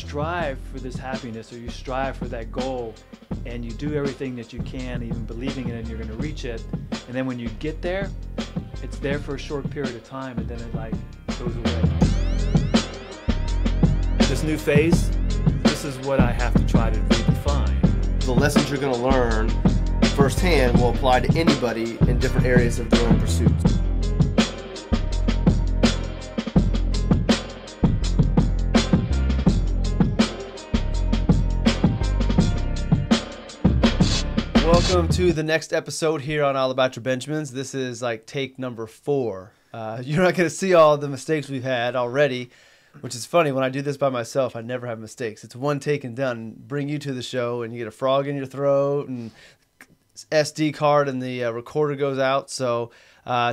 strive for this happiness, or you strive for that goal, and you do everything that you can, even believing in it, and you're going to reach it, and then when you get there, it's there for a short period of time, and then it like goes away. This new phase, this is what I have to try to redefine. The lessons you're going to learn firsthand will apply to anybody in different areas of their own pursuits. Welcome to the next episode here on All About Your Benjamins. This is like take number 4. You're not going to see all the mistakes we've had already, which is funny. When I do this by myself, I never have mistakes. It's one take and done. Bring you to the show, and you get a frog in your throat, and SD card, and the recorder goes out. So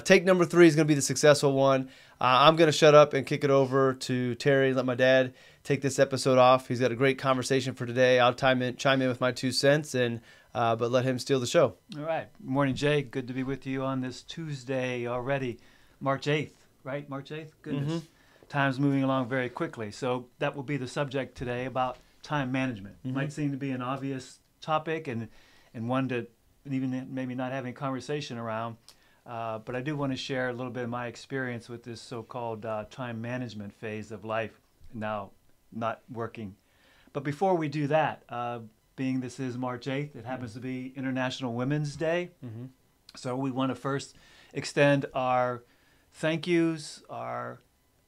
take number 3 is going to be the successful one. I'm going to shut up and kick it over to Terry and let my dad take this episode off. He's got a great conversation for today. I'll chime in with my 2 cents, and but let him steal the show. All right. Good morning, Jay. Good to be with you on this Tuesday already, March 8th, right? March 8th? Goodness. Mm-hmm. Time's moving along very quickly. So that will be the subject today, about time management. Mm-hmm. Might seem to be an obvious topic and one to even maybe not having a conversation around. But I do want to share a little bit of my experience with this so-called time management phase of life now not working. But before we do that, being this is March 8th, it happens to be International Women's Day. Mm-hmm. So we want to first extend our thank yous, our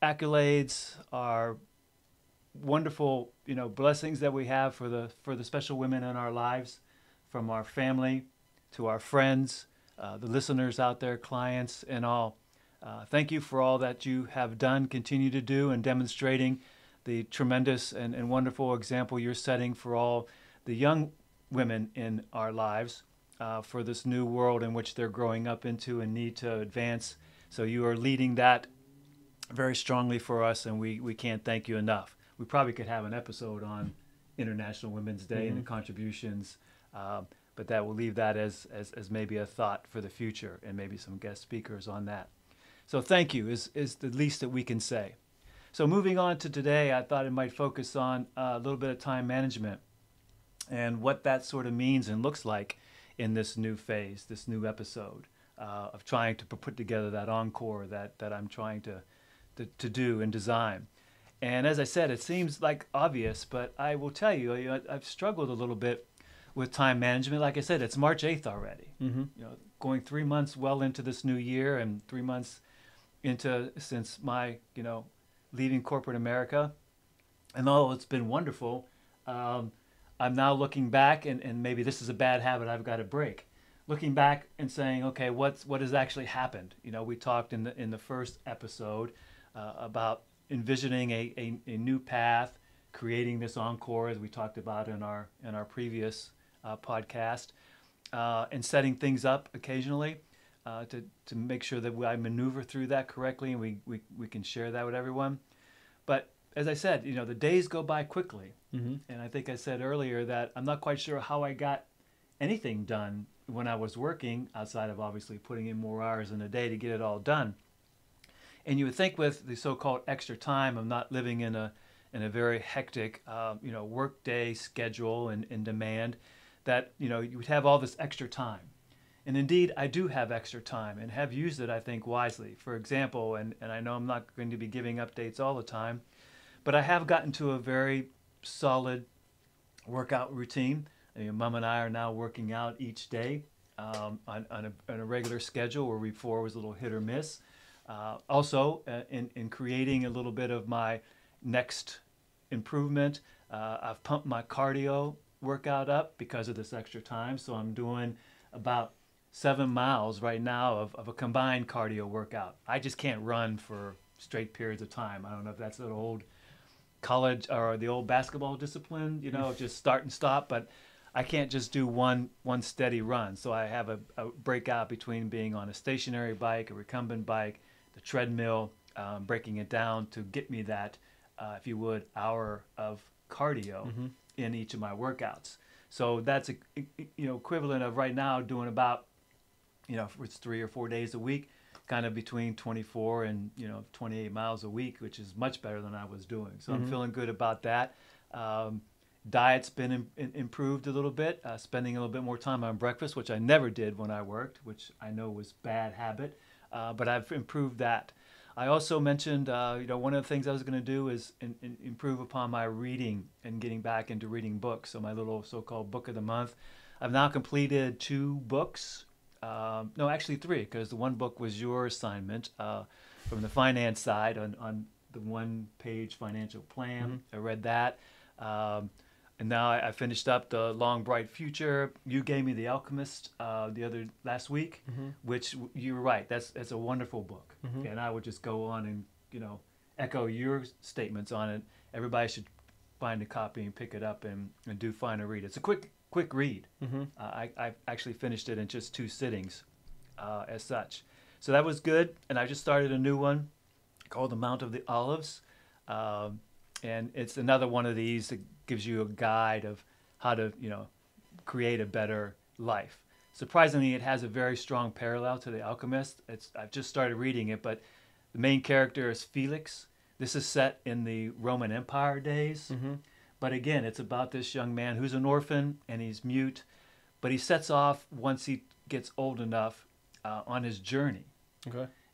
accolades, our wonderful, blessings that we have for the special women in our lives, from our family to our friends, the listeners out there, clients, and all. Thank you for all that you have done, continue to do, and demonstrating the tremendous and wonderful example you're setting for all the young women in our lives, for this new world in which they're growing up into and need to advance. So you are leading that very strongly for us, and we can't thank you enough. We probably could have an episode on International Women's Day and the contributions, but that will leave that as maybe a thought for the future, and maybe some guest speakers on that. So thank you is the least that we can say. So moving on to today, I thought it might focus on a little bit of time management and what that sort of means and looks like in this new phase, this new episode of trying to put together that encore that I'm trying to do and design. And as I said, it seems like obvious, but I will tell you, I've struggled a little bit with time management. Like I said, it's March 8th already. Mm-hmm. Going 3 months well into this new year, and 3 months since my, leaving corporate America. And although it's been wonderful, I'm now looking back, and maybe this is a bad habit I've got to break. Looking back and saying, okay, what has actually happened? We talked in the first episode about envisioning a new path, creating this encore, as we talked about in our previous podcast, and setting things up occasionally to make sure that I maneuver through that correctly, and we can share that with everyone. But as I said, the days go by quickly. Mm-hmm. And I think I said earlier that I'm not quite sure how I got anything done when I was working, outside of obviously putting in more hours in a day to get it all done. And you would think with the so-called extra time of not living in a very hectic, work day schedule and demand, that, you would have all this extra time. And indeed, I do have extra time and have used it, I think, wisely. For example, and I know I'm not going to be giving updates all the time, but I have gotten to a very solid workout routine. Mom and I are now working out each day on a regular schedule, where before was a little hit or miss. Also, in creating a little bit of my next improvement, I've pumped my cardio workout up because of this extra time. So I'm doing about 7 miles right now of a combined cardio workout. I just can't run for straight periods of time. I don't know if that's an old college or the old basketball discipline, just start and stop, but I can't just do one steady run. So I have a breakout between being on a stationary bike, a recumbent bike, the treadmill, breaking it down to get me that, if you would, hour of cardio in each of my workouts. So that's equivalent of right now doing about, if it's 3 or 4 days a week, kind of between 24 and 28 miles a week, which is much better than I was doing. So I'm feeling good about that. Diet's been improved a little bit, spending a little bit more time on breakfast, which I never did when I worked, which I know was bad habit, but I've improved that. I also mentioned, one of the things I was going to do is improve upon my reading and getting back into reading books. So my little so-called book of the month. I've now completed 2 books. No, actually 3, because the one book was your assignment from the finance side on the 1-page financial plan. I read that. And now I finished up The Long Bright Future. You gave me The Alchemist last week, which you were right. That's a wonderful book. And I would just go on and, echo your statements on it. Everybody should find a copy and pick it up and do find a read. It's a quick read. I actually finished it in just 2 sittings as such. So that was good. And I just started a new one called The Mount of the Olives. And it's another one of these that gives you a guide of how to, create a better life. Surprisingly, it has a very strong parallel to The Alchemist. I've just started reading it, but the main character is Felix. This is set in the Roman Empire days. But again, it's about this young man who's an orphan and he's mute, but he sets off once he gets old enough on his journey.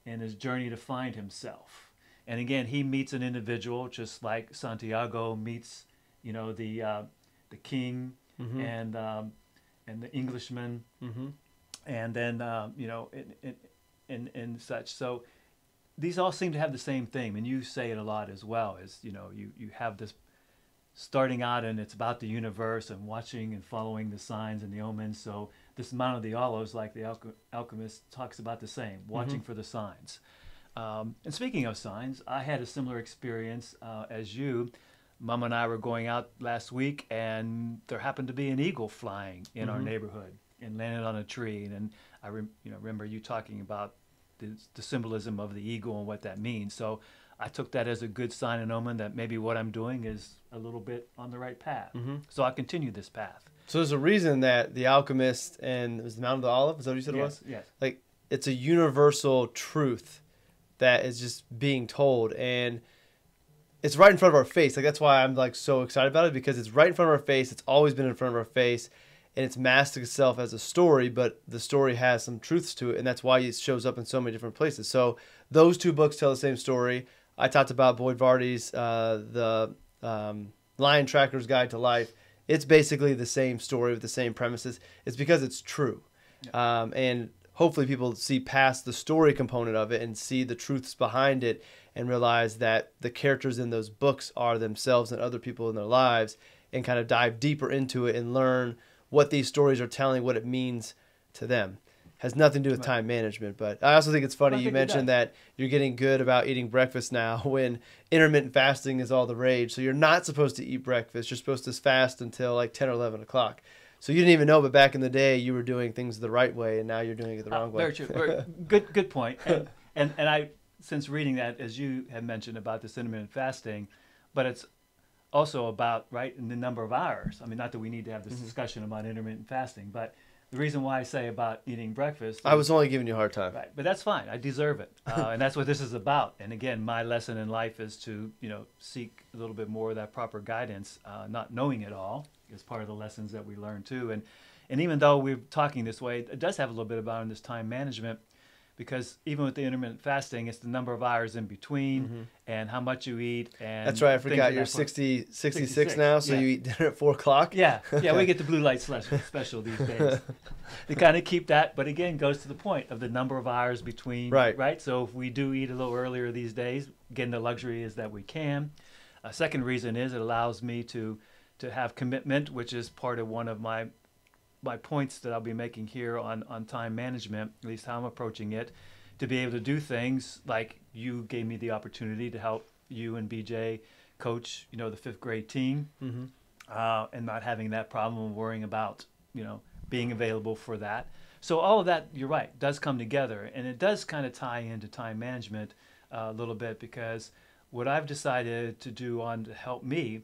And his journey to find himself. And again, he meets an individual just like Santiago meets, the king and the Englishman, and then and such. So these all seem to have the same theme, and you say it a lot as well. Is you have this starting out, and it's about the universe and watching and following the signs and the omens. So this Mount of the Olives, like the Alchemist, talks about the same, watching for the signs. And speaking of signs, I had a similar experience as you. Mom and I were going out last week, and there happened to be an eagle flying in our neighborhood and landed on a tree. And I remember you talking about the symbolism of the eagle and what that means. So I took that as a good sign and omen that maybe what I'm doing is a little bit on the right path. So I continue this path. So there's a reason that the Alchemist and it was the Mount of the Olive. Is that what you said it was? Yes. Like it's a universal truth that is just being told, and it's right in front of our face. Like that's why I'm like so excited about it, because it's right in front of our face. It's always been in front of our face, and it's masked itself as a story, but the story has some truths to it, and that's why it shows up in so many different places. So those 2 books tell the same story. I talked about Boyd Vardy's the Lion Tracker's Guide to Life. It's basically the same story with the same premises. It's because it's true. And hopefully people see past the story component of it and see the truths behind it and realize that the characters in those books are themselves and other people in their lives, and kind of dive deeper into it and learn what these stories are telling, what it means to them. Has nothing to do with time management, but I also think it's funny you mentioned that you're getting good about eating breakfast now when intermittent fasting is all the rage. So you're not supposed to eat breakfast. You're supposed to fast until like 10 or 11 o'clock. So you didn't even know, but back in the day you were doing things the right way, and now you're doing it the wrong way. Very true. Good point. And I, since reading that, as you had mentioned about this intermittent fasting, but it's also about, right, in the number of hours. I mean, not that we need to have this discussion about intermittent fasting, but the reason why I say about eating breakfast... I was only giving you a hard time. Right, but that's fine. I deserve it. And that's what this is about. And again, my lesson in life is to, seek a little bit more of that proper guidance, not knowing it all is part of the lessons that we learn too. And even though we're talking this way, it does have a little bit about this time management, because even with the intermittent fasting, it's the number of hours in between and how much you eat. And that's right. I forgot you're 66 now, so you eat dinner at 4 o'clock. Yeah, we get the blue light special these days. To kind of keep that, but again, goes to the point of the number of hours between. Right. So if we do eat a little earlier these days, again, the luxury is that we can. A second reason is it allows me to have commitment, which is part of one of my points that I'll be making here on time management, at least how I'm approaching it, to be able to do things like you gave me the opportunity to help you and BJ coach, the 5th grade team, and not having that problem of worrying about, being available for that. So all of that, you're right, does come together, and it does kind of tie into time management a little bit, because what I've decided to do to help me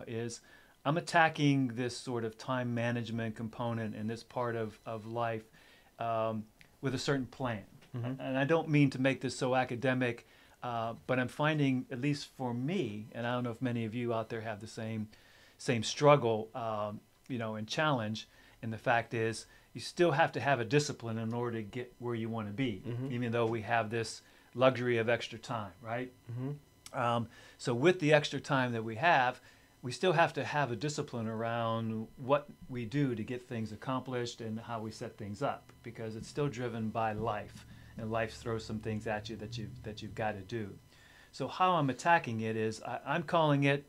is I'm attacking this sort of time management component in this part of life with a certain plan. And I don't mean to make this so academic, but I'm finding, at least for me, and I don't know if many of you out there have the same same struggle, and challenge. And the fact is, you still have to have a discipline in order to get where you want to be, even though we have this luxury of extra time, right? So with the extra time that we have, we still have to have a discipline around what we do to get things accomplished and how we set things up, because it's still driven by life, and life throws some things at you that you've got to do. So how I'm attacking it is I'm calling it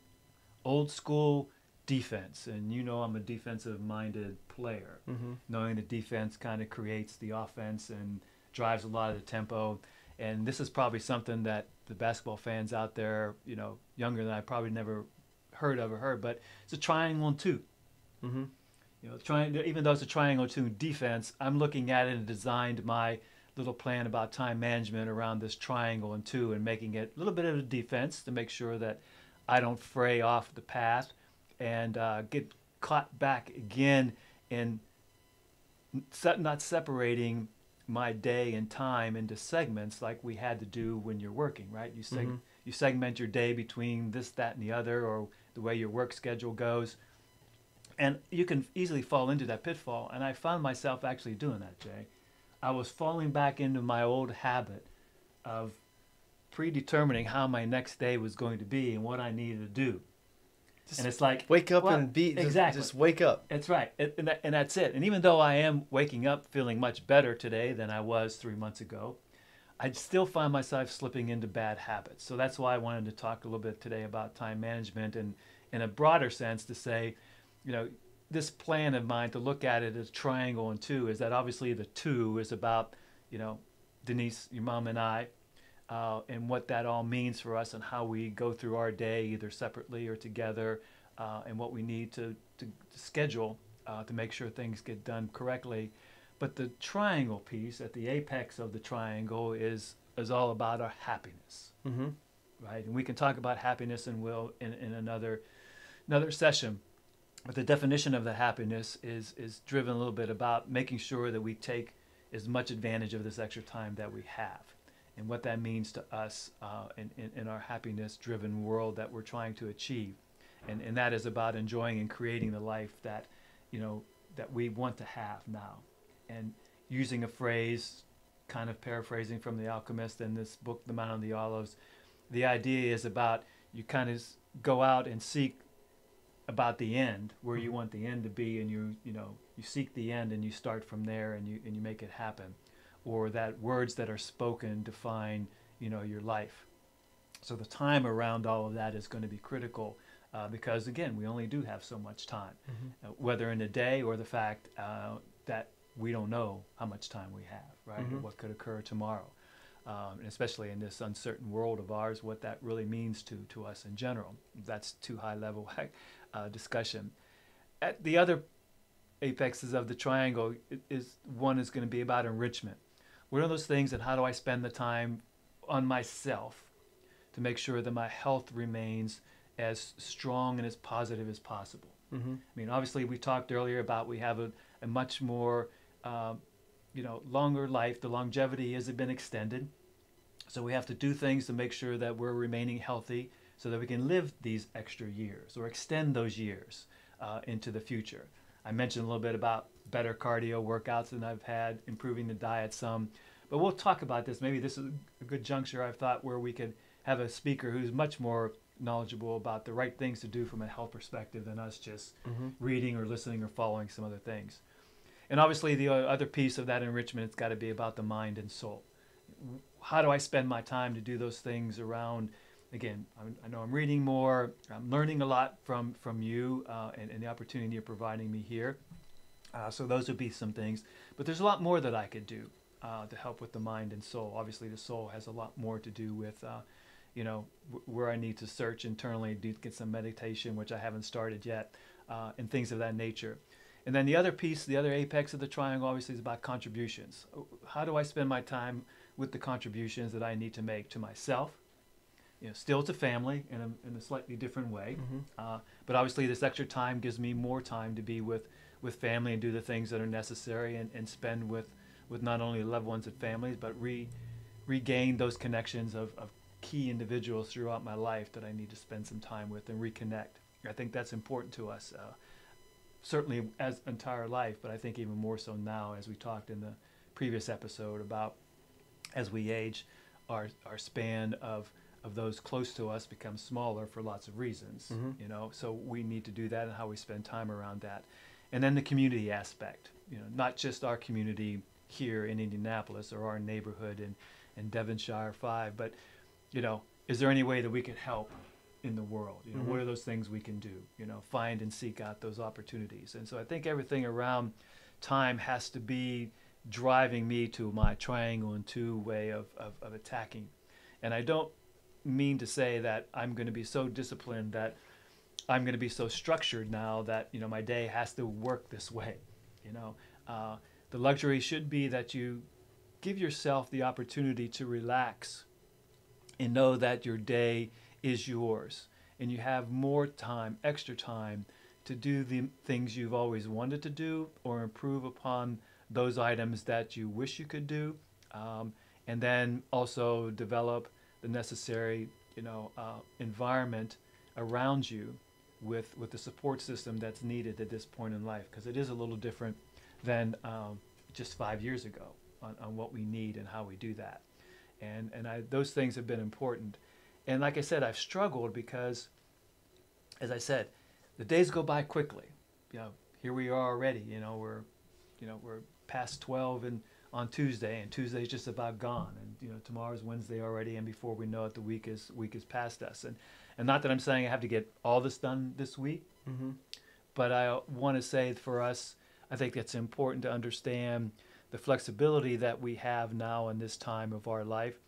old school defense, and I'm a defensive-minded player. Knowing the defense kind of creates the offense and drives a lot of the tempo, and this is probably something that the basketball fans out there, younger than I, probably never heard of, but it's a triangle and two. Even though it's a triangle and two defense, I'm looking at it and designed my little plan about time management around this triangle and two, and making it a little bit of a defense to make sure that I don't fray off the path and get caught back again in not separating my day and time into segments like we had to do when you're working, right? You segment your day between this, that, and the other, or the way your work schedule goes. And you can easily fall into that pitfall. And I found myself actually doing that, Jay. I was falling back into my old habit of predetermining how my next day was going to be and what I needed to do. And it's like, wake up and be exactly. Just wake up. That's right, and that's it. And even though I am waking up feeling much better today than I was 3 months ago, I still find myself slipping into bad habits. So that's why I wanted to talk a little bit today about time management, and in a broader sense to say, this plan of mine to look at it as triangle and two is that obviously the two is about, Denise, your mom, and I, and what that all means for us and how we go through our day either separately or together, and what we need to schedule to make sure things get done correctly. But the triangle piece at the apex of the triangle is all about our happiness, right? And we can talk about happiness in another session. But the definition of the happiness is driven a little bit about making sure that we take as much advantage of this extra time that we have, and what that means to us in our happiness-driven world that we're trying to achieve. And that is about enjoying and creating the life that, that we want to have now. And using a phrase, kind of paraphrasing from The Alchemist in this book, The Mount of the Olives, the idea is about you kind of go out and seek about the end, where you want the end to be, and you seek the end and you start from there, and you make it happen. Or that words that are spoken define, your life. So the time around all of that is going to be critical, because again, we only do have so much time, whether in a day or the fact that we don't know how much time we have, right? Or what could occur tomorrow, and especially in this uncertain world of ours, what that really means to us in general. That's too high level discussion. At the other apexes of the triangle is going to be about enrichment. What are those things, and how do I spend the time on myself to make sure that my health remains as strong and as positive as possible? I mean, obviously, we talked earlier about we have a much more, longer life. The longevity has been extended. So we have to do things to make sure that we're remaining healthy so that we can live these extra years or extend those years into the future. I mentioned a little bit about better cardio workouts than I've had, improving the diet some. But we'll talk about this. Maybe this is a good juncture, I've thought, where we could have a speaker who's much more knowledgeable about the right things to do from a health perspective than us just reading or listening or following some other things. And obviously the other piece of that enrichment, it's got to be about the mind and soul. How do I spend my time to do those things around, again, I know I'm reading more, I'm learning a lot from you and the opportunity you're providing me here. So those would be some things. But there's a lot more that I could do to help with the mind and soul. Obviously the soul has a lot more to do with where I need to search internally, get some meditation, which I haven't started yet, and things of that nature. And then the other piece, the other apex of the triangle, obviously, is about contributions. How do I spend my time with the contributions that I need to make to myself? Still to family in a slightly different way. But obviously, this extra time gives me more time to be with family and do the things that are necessary, and spend with not only loved ones and families, but regain those connections of key individuals throughout my life that I need to spend some time with and reconnect. I think that's important to us, certainly as entire life, but I think even more so now, as we talked in the previous episode about as we age, our span of those close to us becomes smaller for lots of reasons, you know, so we need to do that and how we spend time around that. And then the community aspect, you know, not just our community here in Indianapolis or our neighborhood in Devonshire 5, but, you know, is there any way that we can help in the world? You know, what are those things we can do? You know, find and seek out those opportunities. And so I think everything around time has to be driving me to my triangle and two way of attacking. And I don't mean to say that I'm going to be so disciplined that I'm going to be so structured now that, you know, my day has to work this way. You know, the luxury should be that you give yourself the opportunity to relax and know that your day is yours and you have more time, extra time to do the things you've always wanted to do or improve upon those items that you wish you could do, and then also develop the necessary, you know, environment around you with the support system that's needed at this point in life, because it is a little different than just 5 years ago on what we need and how we do that. And those things have been important. And like I said, I've struggled because, as I said, the days go by quickly. You know, here we are already. We're past 12 and on Tuesday, and Tuesday's just about gone. And you know, tomorrow's Wednesday already, and before we know it, the week is past us. And not that I'm saying I have to get all this done this week, but I want to say for us, I think it's important to understand the flexibility that we have now in this time of our life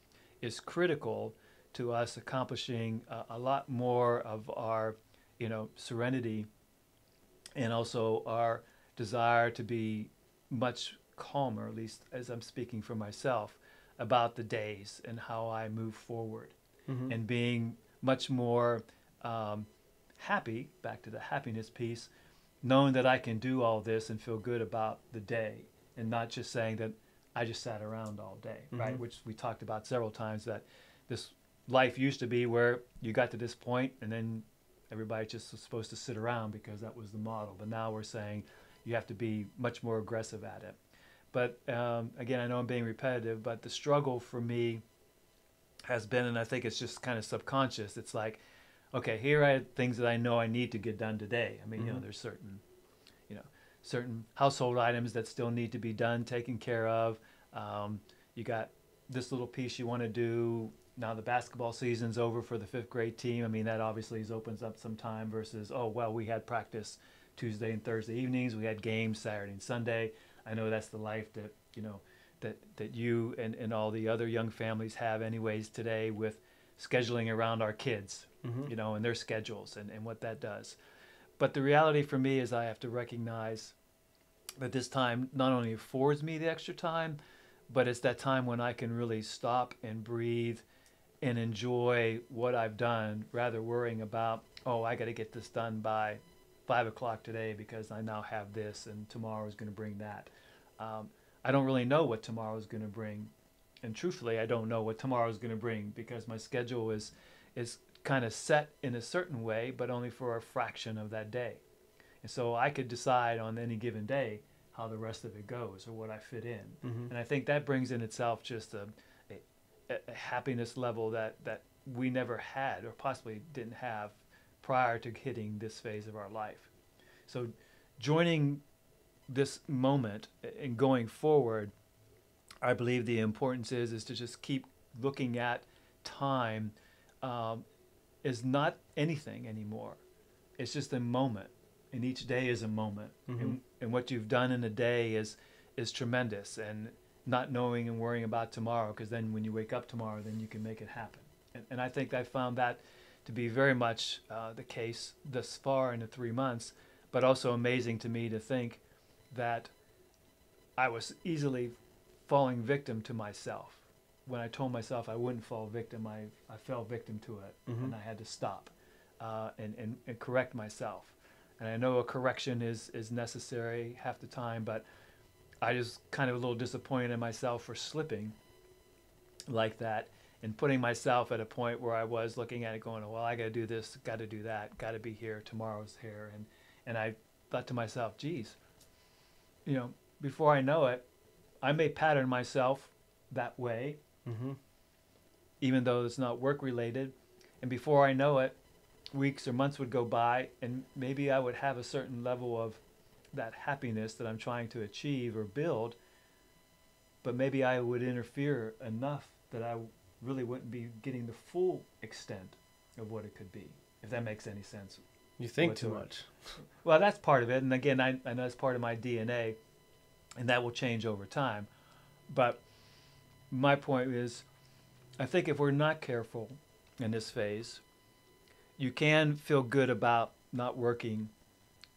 is critical to us accomplishing a lot more of our, you know, serenity, and also our desire to be much calmer, at least as I'm speaking for myself, about the days and how I move forward, and being much more happy, back to the happiness piece, knowing that I can do all this and feel good about the day, and not just saying that I just sat around all day, right? Which we talked about several times, that this life used to be where you got to this point and then everybody just was supposed to sit around because that was the model. But now we're saying you have to be much more aggressive at it. But again, I know I'm being repetitive, but the struggle for me has been, and I think it's just kind of subconscious, it's like, okay, here are things that I know I need to get done today. I mean, you know, there's certain household items that still need to be done, taken care of. You got this little piece you want to do. Now the basketball season's over for the 5th grade team. I mean, that obviously opens up some time versus, oh, well, we had practice Tuesday and Thursday evenings. We had games Saturday and Sunday. I know that's the life that, you know, that you and all the other young families have anyways today, with scheduling around our kids, you know, and their schedules and what that does. But the reality for me is I have to recognize that this time not only affords me the extra time, but it's that time when I can really stop and breathe and enjoy what I've done, rather worrying about, oh, I got to get this done by 5 o'clock today because I now have this and tomorrow is going to bring that. I don't really know what tomorrow is going to bring. And truthfully, I don't know what tomorrow is going to bring because my schedule is kind of set in a certain way, but only for a fraction of that day. And so I could decide on any given day how the rest of it goes or what I fit in. And I think that brings in itself just a happiness level that we never had or possibly didn't have prior to hitting this phase of our life. So joining this moment and going forward, I believe the importance is to just keep looking at time is not anything anymore. It's just a moment, and each day is a moment. And what you've done in a day is tremendous, and not knowing and worrying about tomorrow, because then when you wake up tomorrow, then you can make it happen. And I think I found that to be very much the case thus far in the 3 months, but also amazing to me to think that I was easily falling victim to myself. When I told myself I wouldn't fall victim, I fell victim to it, and I had to stop and correct myself. And I know a correction is necessary half the time, but I just kind of a little disappointed in myself for slipping like that. and putting myself at a point where I was looking at it going, well, I got to do this, got to do that, got to be here, tomorrow's here. And I thought to myself, geez, before I know it, I may pattern myself that way, even though it's not work related. And before I know it, weeks or months would go by, and maybe I would have a certain level of that happiness that I'm trying to achieve or build, but maybe I would interfere enough that I really wouldn't be getting the full extent of what it could be, if that makes any sense. You think too much. Well, that's part of it. And again, I know it's part of my DNA, and that will change over time. But my point is, I think if we're not careful in this phase, you can feel good about not working,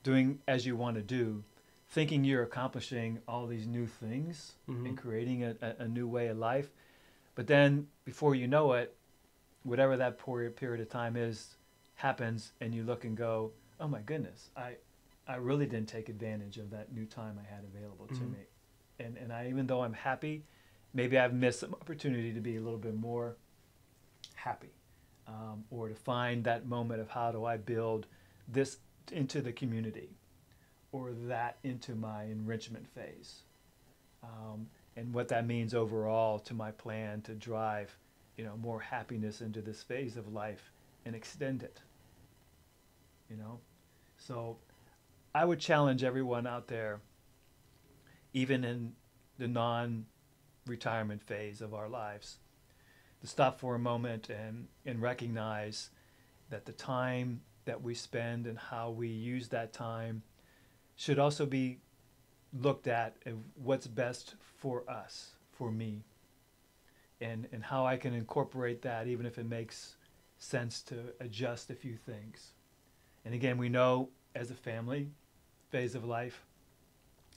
doing as you want to do, thinking you're accomplishing all these new things and creating a new way of life. But then before you know it, whatever that period of time is happens, and you look and go, oh my goodness, I really didn't take advantage of that new time I had available to me. And even though I'm happy, maybe I've missed some opportunity to be a little bit more happy, or to find that moment of how do I build this into the community, or that into my enrichment phase, and what that means overall to my plan to drive, more happiness into this phase of life and extend it. So I would challenge everyone out there, even in the non-retirement phase of our lives, to stop for a moment and recognize that the time that we spend and how we use that time should also be looked at as what's best for us, for me, and how I can incorporate that, even if it makes sense to adjust a few things. And again, we know as a family phase of life,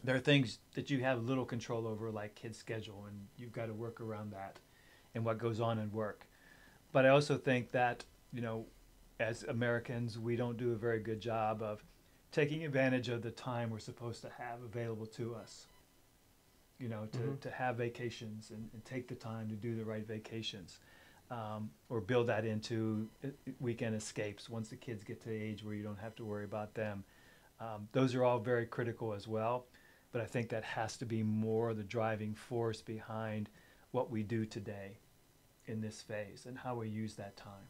there are things that you have little control over, like kids' schedule, and you've got to work around that and what goes on in work. But I also think that, as Americans, we don't do a very good job of taking advantage of the time we're supposed to have available to us, to have vacations and take the time to do the right vacations, or build that into weekend escapes once the kids get to the age where you don't have to worry about them. Those are all very critical as well, but I think that has to be more the driving force behind what we do today in this phase and how we use that time.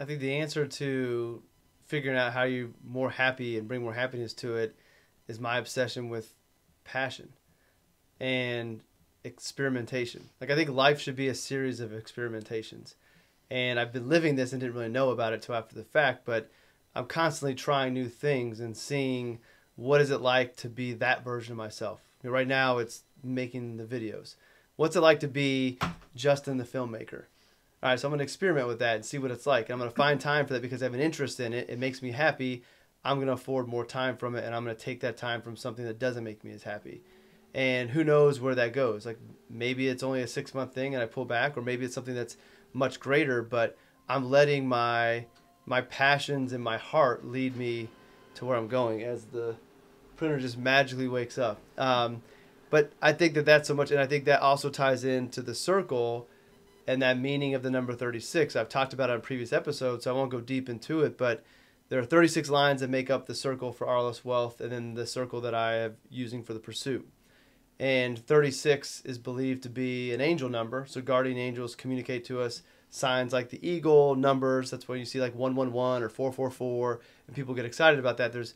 I think the answer to figuring out how you more happy and bring more happiness to it is my obsession with passion and experimentation. Like, I think life should be a series of experimentations. And I've been living this and didn't really know about it till after the fact, but I'm constantly trying new things and seeing what is it like to be that version of myself. Right now it's making the videos. What's it like to be Justin the filmmaker? All right, so I'm going to experiment with that and see what it's like. And I'm going to find time for that because I have an interest in it. It makes me happy. I'm going to afford more time from it, and I'm going to take that time from something that doesn't make me as happy. And who knows where that goes. Like, maybe it's only a 6-month thing and I pull back, or maybe it's something that's much greater, but I'm letting my passions and my heart lead me to where I'm going as the printer just magically wakes up. But I think that that's so much, and I think that also ties into the circle and that meaning of the number 36. I've talked about it on previous episodes, so I won't go deep into it, but there are 36 lines that make up the circle for Harmless Wealth, and then the circle that I am using for the pursuit. And 36 is believed to be an angel number, so guardian angels communicate to us signs like the eagle, numbers. That's why you see like 111 or 444, and people get excited about that. There's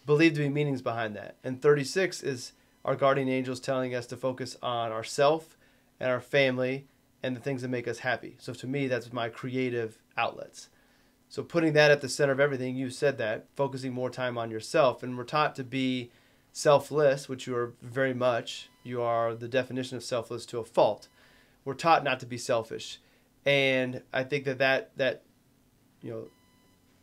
believed to be meanings behind that. And 36 is our guardian angels telling us to focus on ourself and our family and the things that make us happy. So to me, that's my creative outlets. So putting that at the center of everything, you said that, focusing more time on yourself. And we're taught to be selfless, which you are very much. You are the definition of selfless to a fault. We're taught not to be selfish. And I think that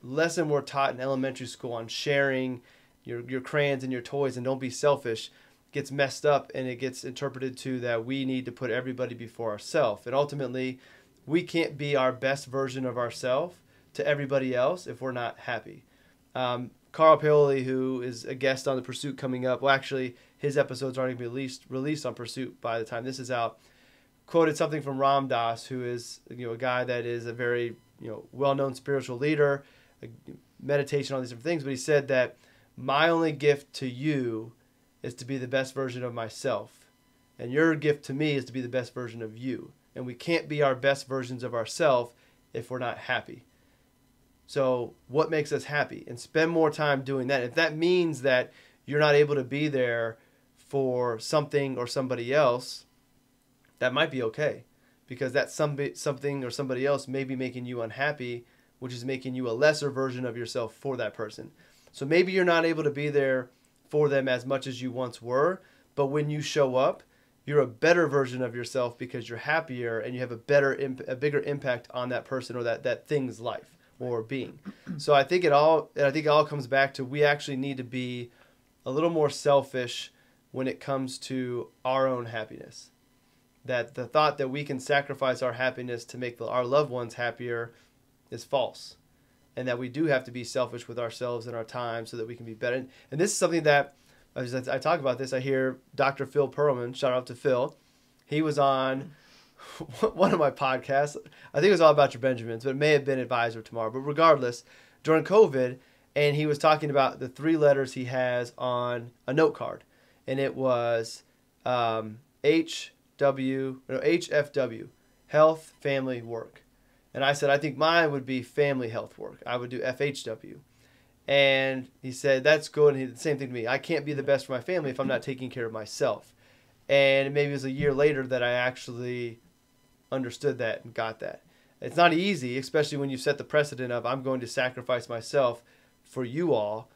lesson we're taught in elementary school on sharing your crayons and your toys and don't be selfish gets messed up, and it gets interpreted to that we need to put everybody before ourselves. And ultimately, we can't be our best version of ourselves to everybody else if we're not happy. Carl Paoli, who is a guest on The Pursuit coming up, well, actually, his episode's already been released on Pursuit by the time this is out. quoted something from Ram Dass, who is a guy that is a very well-known spiritual leader, meditation, all these different things. But he said that my only gift to you is to be the best version of myself, and your gift to me is to be the best version of you. And we can't be our best versions of ourselves if we're not happy. So what makes us happy? And spend more time doing that. If that means that you're not able to be there for something or somebody else, that might be okay, because that something or somebody else may be making you unhappy, which is making you a lesser version of yourself for that person. So maybe you're not able to be there for them as much as you once were, but when you show up, you're a better version of yourself because you're happier and you have a bigger impact on that person or that thing's life or being. So I think it all comes back to, we actually need to be a little more selfish when it comes to our own happiness. That the thought that we can sacrifice our happiness to make our loved ones happier is false. And that we do have to be selfish with ourselves and our time so that we can be better. And this is something that, as I talk about this, I hear Dr. Phil Perlman, shout out to Phil. He was on one of my podcasts. I think it was All About Your Benjamins, but it may have been Advisor Tomorrow. But regardless, during COVID, and he was talking about the 3 letters he has on a note card. And it was HFW, health, family, work. And I said, I think mine would be family, health, work. I would do FHW. And he said, that's good. And he did the same thing to me. I can't be the best for my family if I'm not taking care of myself. And maybe it was a year later that I actually understood that and got that. It's not easy, especially when you set the precedent of, I'm going to sacrifice myself for you all.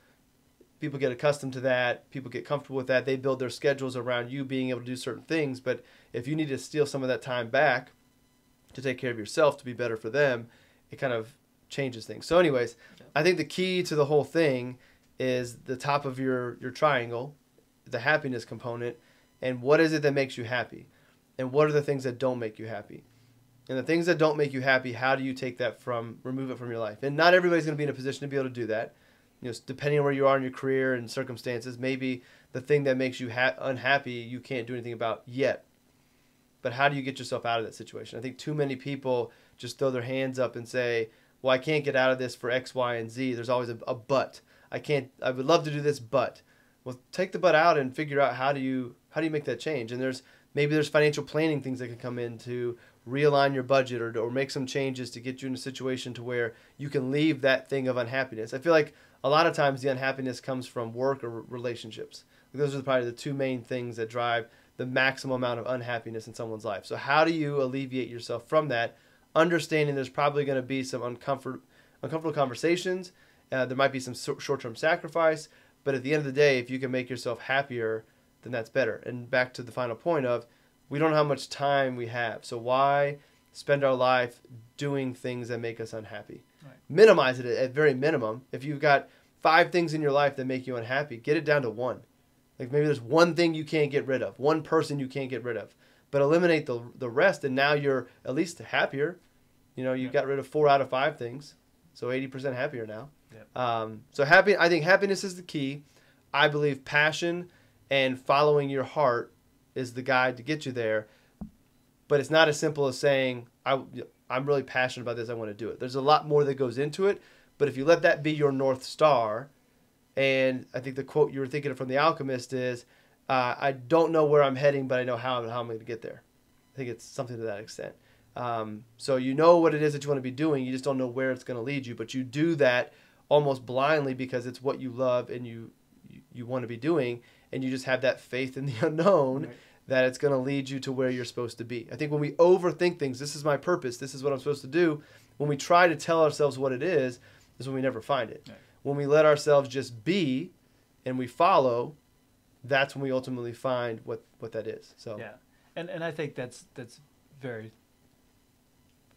People get accustomed to that. People get comfortable with that. They build their schedules around you being able to do certain things. But if you need to steal some of that time back to take care of yourself, to be better for them, it kind of changes things. So anyways, I think the key to the whole thing is the top of your triangle, the happiness component, and what is it that makes you happy? And what are the things that don't make you happy? And the things that don't make you happy, how do you take that remove it from your life? And not everybody's going to be in a position to be able to do that. Depending on where you are in your career and circumstances, maybe the thing that makes you unhappy, you can't do anything about yet. But how do you get yourself out of that situation? I think too many people just throw their hands up and say, well, I can't get out of this for X, Y, and Z. There's always a but. I would love to do this, but. Well, take the but out and figure out how do you make that change. And maybe there's financial planning things that can come in to realign your budget or make some changes to get you in a situation to where you can leave that thing of unhappiness. I feel like a lot of times the unhappiness comes from work or relationships. Those are probably the 2 main things that drive the maximum amount of unhappiness in someone's life. So how do you alleviate yourself from that, understanding there's probably going to be some uncomfortable conversations. There might be some short-term sacrifice, but at the end of the day, if you can make yourself happier, then that's better. And back to the final point of, we don't know how much time we have. So why spend our life doing things that make us unhappy? Right. Minimize it at very minimum. If you've got 5 things in your life that make you unhappy, get it down to 1. Like maybe there's 1 thing you can't get rid of, 1 person you can't get rid of, but eliminate the rest, and now you're at least happier. You got rid of 4 out of 5 things, so 80% happier now. Yep. I think happiness is the key. I believe passion and following your heart is the guide to get you there, but it's not as simple as saying, I'm really passionate about this, I want to do it. There's a lot more that goes into it, but if you let that be your North Star. And I think the quote you were thinking of from The Alchemist is, I don't know where I'm heading, but I know how I'm going to get there. I think it's something to that extent. So you know what it is that you want to be doing. You just don't know where it's going to lead you. But you do that almost blindly because it's what you love and you want to be doing. And you just have that faith in the unknown, right, that it's going to lead you to where you're supposed to be. I think when we overthink things, this is my purpose, this is what I'm supposed to do, when we try to tell ourselves what it is when we never find it. Right. When we let ourselves just be and we follow, that's when we ultimately find what that is. So yeah, and I think that's very,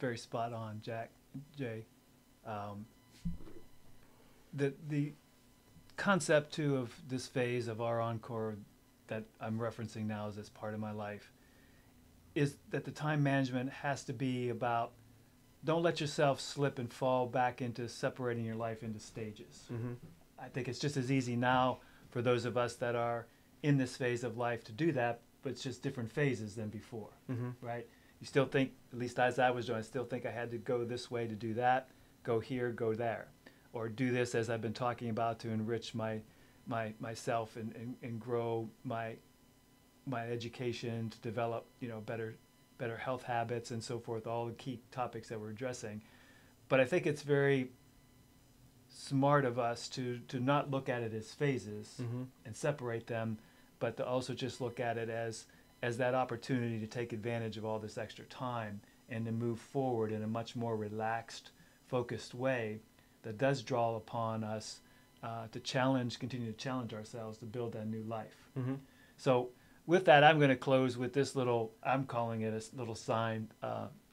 very spot on, Jay. The concept too of this phase of our encore that I'm referencing now as this part of my life is that the time management has to be about, don't let yourself slip and fall back into separating your life into stages. Mm-hmm. I think it's just as easy now for those of us that are in this phase of life to do that, but it's just different phases than before, mm-hmm, right? You still think, at least as I was doing, I still think I had to go this way to do that, go here, go there, or do this as I've been talking about to enrich myself and grow my education, to develop, you know, better health habits and so forth, all the key topics that we're addressing. But I think it's very smart of us to not look at it as phases and separate them, but to also just look at it as that opportunity to take advantage of all this extra time and to move forward in a much more relaxed, focused way that does draw upon us to continue to challenge ourselves to build that new life. So with that, I'm going to close with this little, I'm calling it a little sign,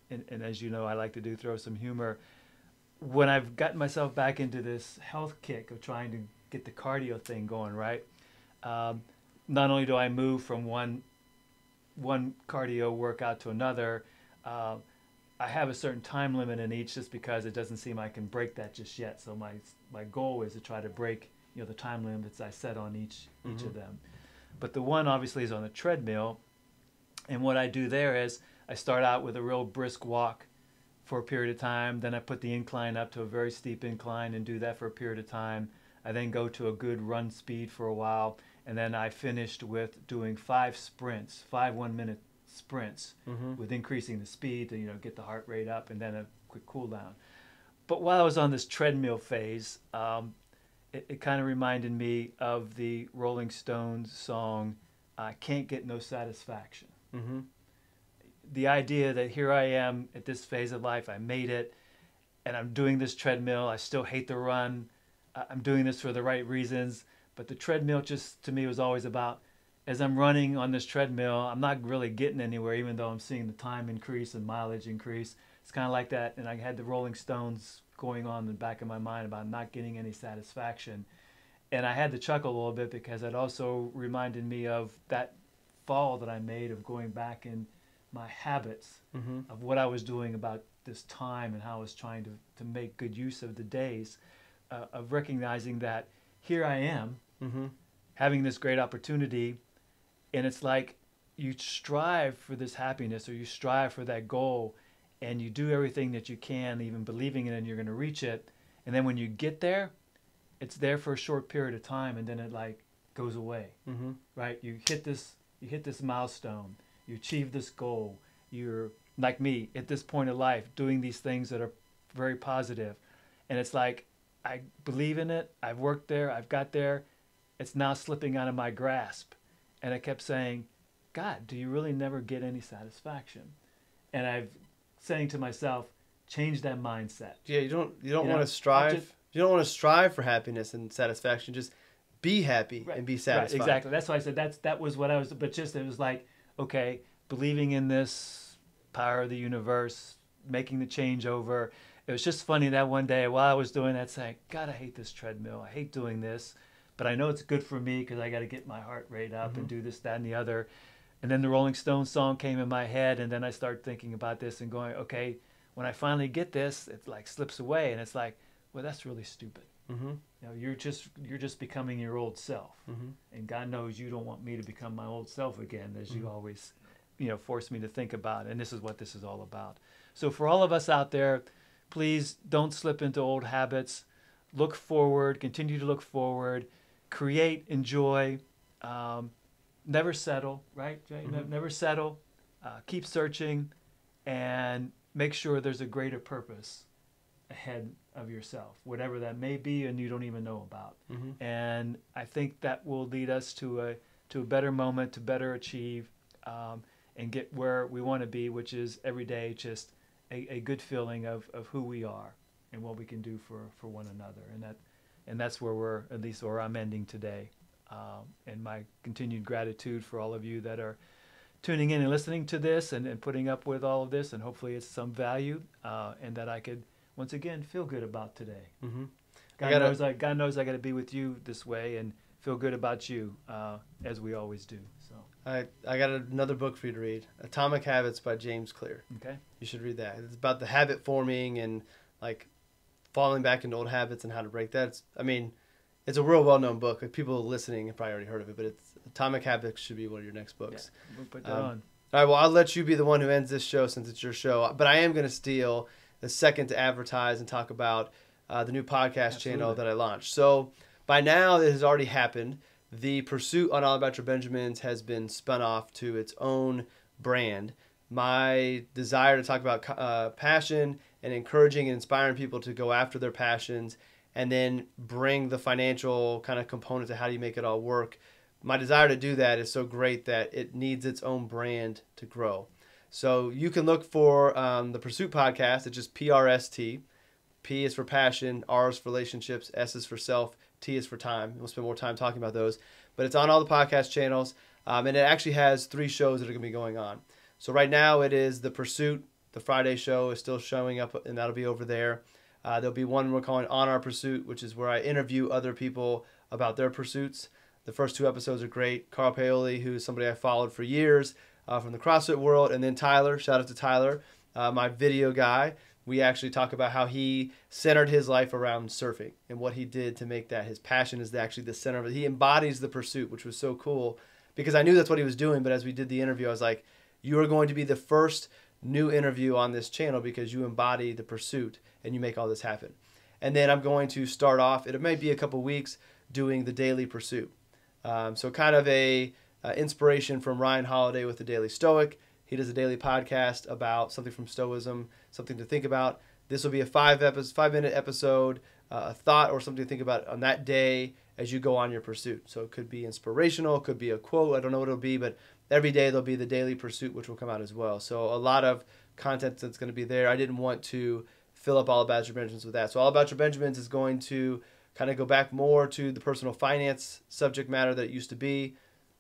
and as you know, I like to throw some humor. When I've gotten myself back into this health kick of trying to get the cardio thing going, right? Not only do I move from one cardio workout to another, I have a certain time limit in each, just because it doesn't seem I can break that just yet. So my goal is to try to break, you know, the time limits I set on each of them. But the one obviously is on the treadmill, and what I do there is I start out with a real brisk walk for a period of time. Then I put the incline up to a very steep incline and do that for a period of time. I then go to a good run speed for a while, and then I finished with doing 5 sprints, 5 1-minute sprints, with increasing the speed to, you know, get the heart rate up, and then a quick cool down. But while I was on this treadmill phase, it kind of reminded me of the Rolling Stones song, "I Can't Get No Satisfaction." The idea that here I am at this phase of life, I made it, and I'm doing this treadmill. I still hate the run. I'm doing this for the right reasons, but the treadmill just, to me, was always about, as I'm running on this treadmill, I'm not really getting anywhere, even though I'm seeing the time increase and mileage increase. It's kind of like that, and I had the Rolling Stones going on in the back of my mind about not getting any satisfaction. And I had to chuckle a little bit, because it also reminded me of that fall that I made of going back in my habits of what I was doing about this time and how I was trying to make good use of the days, of recognizing that here I am having this great opportunity, and it's like you strive for this happiness, or you strive for that goal, and you do everything that you can, even believing in it, and you're going to reach it. And then when you get there, it's there for a short period of time, and then it like goes away, right? You hit this milestone, you achieve this goal. You're like me at this point of life, doing these things that are very positive, and it's like I believe in it. I've worked there. I've got there. It's now slipping out of my grasp, and I kept saying, "God, do you really never get any satisfaction?" And I've saying to myself, change that mindset. Yeah, you don't want to strive. You don't want to strive for happiness and satisfaction. Just be happy and be satisfied. Right, exactly. That's why I said that was what I was. But just it was like, okay, believing in this power of the universe, making the changeover. It was just funny that one day while I was doing that, saying, "God, I hate this treadmill. I hate doing this, but I know it's good for me because I got to get my heart rate up and do this, that, and the other." And then the Rolling Stones song came in my head, and then I started thinking about this and going, okay, when I finally get this, it like slips away, and it's like, well, that's really stupid. You know, you're just becoming your old self, and God knows you don't want me to become my old self again, as you always, you know, force me to think about. And this is what this is all about. So for all of us out there, please don't slip into old habits. Look forward. Continue to look forward. Create, enjoy. Never settle, right, Jay? Never settle. Keep searching, and make sure there's a greater purpose ahead of yourself, whatever that may be, and you don't even know about. And I think that will lead us to a better moment, to better achieve, and get where we want to be, which is every day just a good feeling of who we are and what we can do for one another. And that's where I'm ending today. And my continued gratitude for all of you that are tuning in and listening to this and putting up with all of this, and hopefully it's some value, and that I could once again feel good about today. God knows I got to be with you this way and feel good about you, as we always do. So I got another book for you to read, Atomic Habits by James Clear. Okay, you should read that. It's about the habit forming and like falling back into old habits and how to break that. It's a real well-known book. Like, people listening have probably already heard of it, but Atomic Habits should be one of your next books. Yeah, we'll put that on. All right, well, I'll let you be the one who ends this show since it's your show. But I am going to steal the second to advertise and talk about the new podcast channel that I launched. So by now, it has already happened. The Pursuit on All About Your Benjamins has been spun off to its own brand. My desire to talk about passion and encouraging and inspiring people to go after their passions and then bring the financial kind of component to how do you make it all work. My desire to do that is so great that it needs its own brand to grow. So you can look for the Pursuit podcast. It's just PRST. P is for passion, R is for relationships, S is for self, T is for time. We'll spend more time talking about those. But it's on all the podcast channels, and it actually has 3 shows that are going to be going on. So right now it is the Pursuit. The Friday show is still showing up, and that'll be over there. There'll be one we're calling On Our Pursuit, which is where I interview other people about their pursuits. The first 2 episodes are great. Carl Paoli, who's somebody I followed for years from the CrossFit world, and then Tyler, shout out to Tyler, my video guy. We actually talk about how he centered his life around surfing and what he did to make that his passion is actually the center of it. He embodies the pursuit, which was so cool because I knew that's what he was doing. But as we did the interview, I was like, you are going to be the first new interview on this channel because you embody the pursuit and you make all this happen. And then I'm going to start off, it may be a couple weeks, doing the Daily Pursuit. So kind of a inspiration from Ryan Holiday with the Daily Stoic. He does a daily podcast about something from Stoicism, something to think about. This will be a 5-minute episode, a thought or something to think about on that day as you go on your pursuit. So it could be inspirational, it could be a quote, I don't know what it'll be, but every day there'll be the Daily Pursuit, which will come out as well. So a lot of content that's going to be there. I didn't want to fill up All About Your Benjamins with that. So All About Your Benjamins is going to kind of go back more to the personal finance subject matter that it used to be.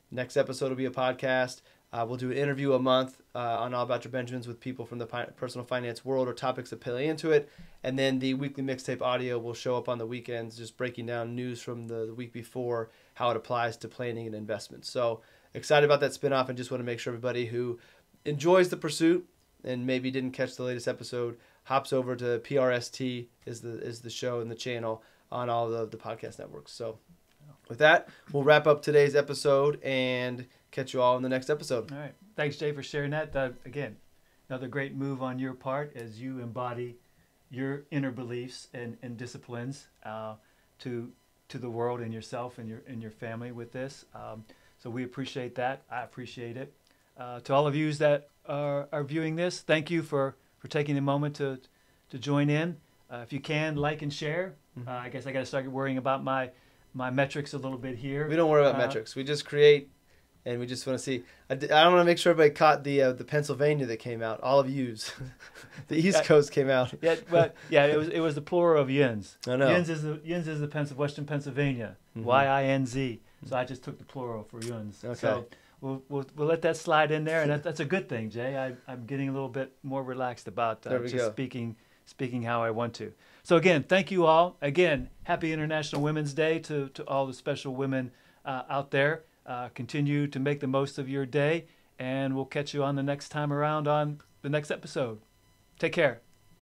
Next episode will be a podcast. We'll do an interview a month on All About Your Benjamins with people from the personal finance world or topics that play into it. And then the weekly mixtape audio will show up on the weekends, just breaking down news from the week before, how it applies to planning and investments. So excited about that spinoff and just want to make sure everybody who enjoys the pursuit and maybe didn't catch the latest episode hops over to PRST is the show and the channel on all of the podcast networks. So with that, we'll wrap up today's episode and catch you all in the next episode. All right. Thanks, Jay, for sharing that. Again, another great move on your part as you embody your inner beliefs and disciplines to the world and yourself and your family with this. So we appreciate that. I appreciate it. To all of you that are viewing this, thank you for taking a moment to join in. If you can, like and share. I guess I got to start worrying about my metrics a little bit here. We don't worry about metrics. We just create, and we just want to see. I want to make sure everybody caught the Pennsylvania that came out. All of yous, the East Coast came out. Yeah, but yeah, it was the plural of yins. I know. Yins is the Western Pennsylvania. YINZ. So I just took the plural for yins. Okay. So we'll let that slide in there, and that's a good thing, Jay. I'm getting a little bit more relaxed about just speaking how I want to. So again, thank you all. Again, happy International Women's Day to all the special women out there. Continue to make the most of your day, and we'll catch you on the next time around on the next episode. Take care.